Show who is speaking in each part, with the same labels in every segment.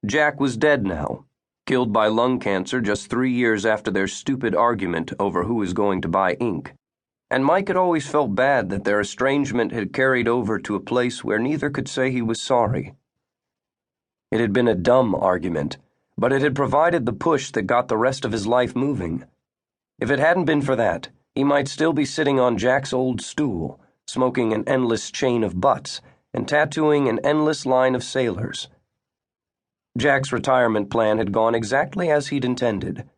Speaker 1: Jack was dead now, killed by lung cancer just 3 years after their stupid argument over who was going to buy ink. And Mike had always felt bad that their estrangement had carried over to a place where neither could say he was sorry. It had been a dumb argument, but it had provided the push that got the rest of his life moving. If it hadn't been for that, he might still be sitting on Jack's old stool, smoking an endless chain of butts and tattooing an endless line of sailors. Jack's retirement plan had gone exactly as he'd intended.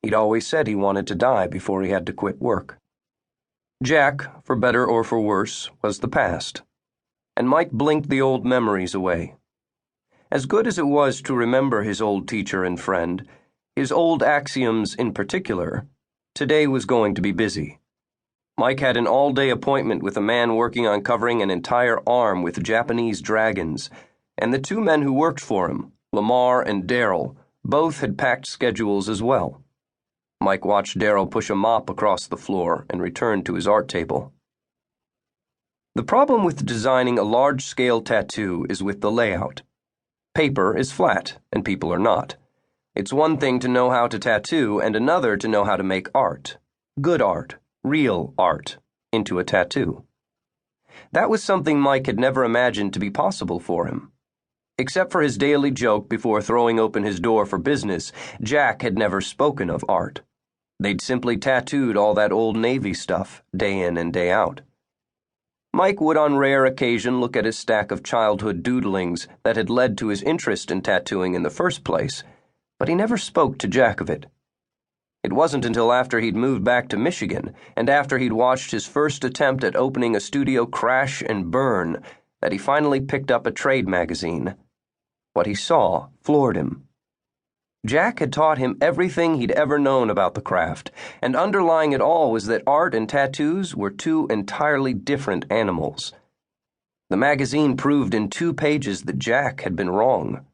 Speaker 1: He'd always said he wanted to die before he had to quit work. Jack, for better or for worse, was the past, and Mike blinked the old memories away. As good as it was to remember his old teacher and friend, his old axioms in particular, today was going to be busy. Mike had an all-day appointment with a man working on covering an entire arm with Japanese dragons, and the two men who worked for him, Lamar and Daryl, both had packed schedules as well. Mike watched Daryl push a mop across the floor and returned to his art table. The problem with designing a large-scale tattoo is with the layout. Paper is flat, and people are not. It's one thing to know how to tattoo and another to know how to make art, good art, real art, into a tattoo. That was something Mike had never imagined to be possible for him. Except for his daily joke before throwing open his door for business, Jack had never spoken of art. They'd simply tattooed all that old Navy stuff, day in and day out. Mike would on rare occasion look at his stack of childhood doodlings that had led to his interest in tattooing in the first place, but he never spoke to Jack of it. It wasn't until after he'd moved back to Michigan, and after he'd watched his first attempt at opening a studio crash and burn, that he finally picked up a trade magazine. What he saw floored him. Jack had taught him everything he'd ever known about the craft, and underlying it all was that art and tattoos were two entirely different animals. The magazine proved in 2 pages that Jack had been wrong.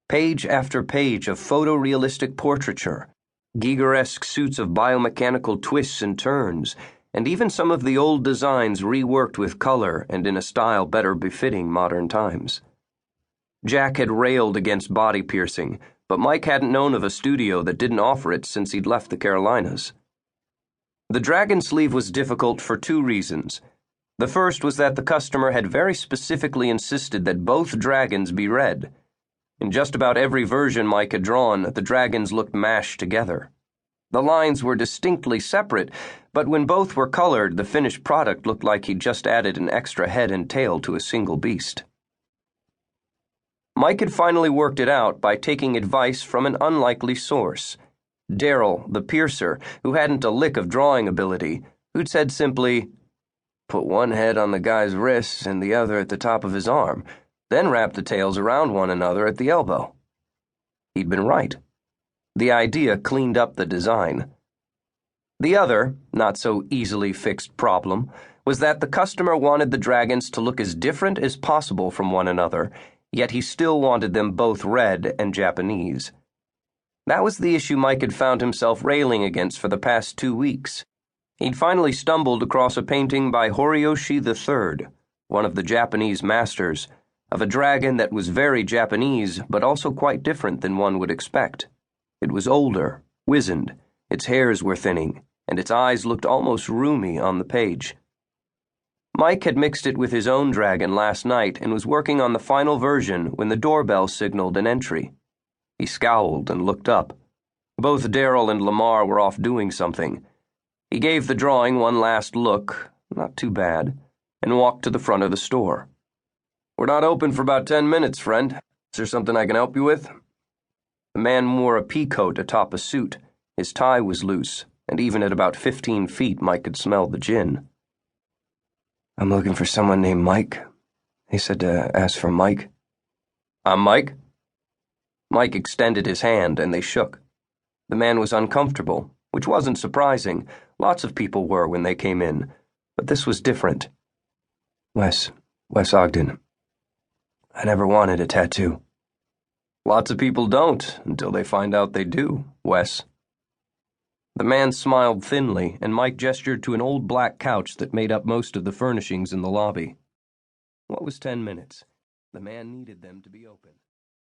Speaker 1: Page after page of photorealistic portraiture, Gigeresque suits of biomechanical twists and turns, and even some of the old designs reworked with color and in a style better befitting modern times. Jack had railed against body piercing, but Mike hadn't known of a studio that didn't offer it since he'd left the Carolinas. The dragon sleeve was difficult for 2 reasons. The first was that the customer had very specifically insisted that both dragons be red. In just about every version Mike had drawn, the dragons looked mashed together. The lines were distinctly separate, but when both were colored, the finished product looked like he'd just added an extra head and tail to a single beast. Mike had finally worked it out by taking advice from an unlikely source. Daryl, the piercer, who hadn't a lick of drawing ability, who'd said simply, "Put one head on the guy's wrists and the other at the top of his arm, then wrap the tails around one another at the elbow." He'd been right. The idea cleaned up the design. The other, not so easily fixed problem was that the customer wanted the dragons to look as different as possible from one another, yet he still wanted them both red and Japanese. That was the issue Mike had found himself railing against for the past 2 weeks. He'd finally stumbled across a painting by Horiyoshi III, one of the Japanese masters, of a dragon that was very Japanese but also quite different than one would expect. It was older, wizened, its hairs were thinning, and its eyes looked almost roomy on the page. Mike had mixed it with his own dragon last night and was working on the final version when the doorbell signaled an entry. He scowled and looked up. Both Daryl and Lamar were off doing something. He gave the drawing one last look, not too bad, and walked to the front of the store. "We're not open for about 10 minutes, friend. Is there something I can help you with?" The man wore a pea coat atop a suit. His tie was loose, and even at about 15 feet Mike could smell the gin. "I'm looking for someone named Mike." He said to ask for Mike. "I'm Mike." Mike extended his hand, and they shook. The man was uncomfortable, which wasn't surprising. Lots of people were when they came in, but this was different. Wes Ogden. I never wanted a tattoo." "Lots of people don't, until they find out they do, Wes." The man smiled thinly, and Mike gestured to an old black couch that made up most of the furnishings in the lobby. What was 10 minutes? The man needed them to be open.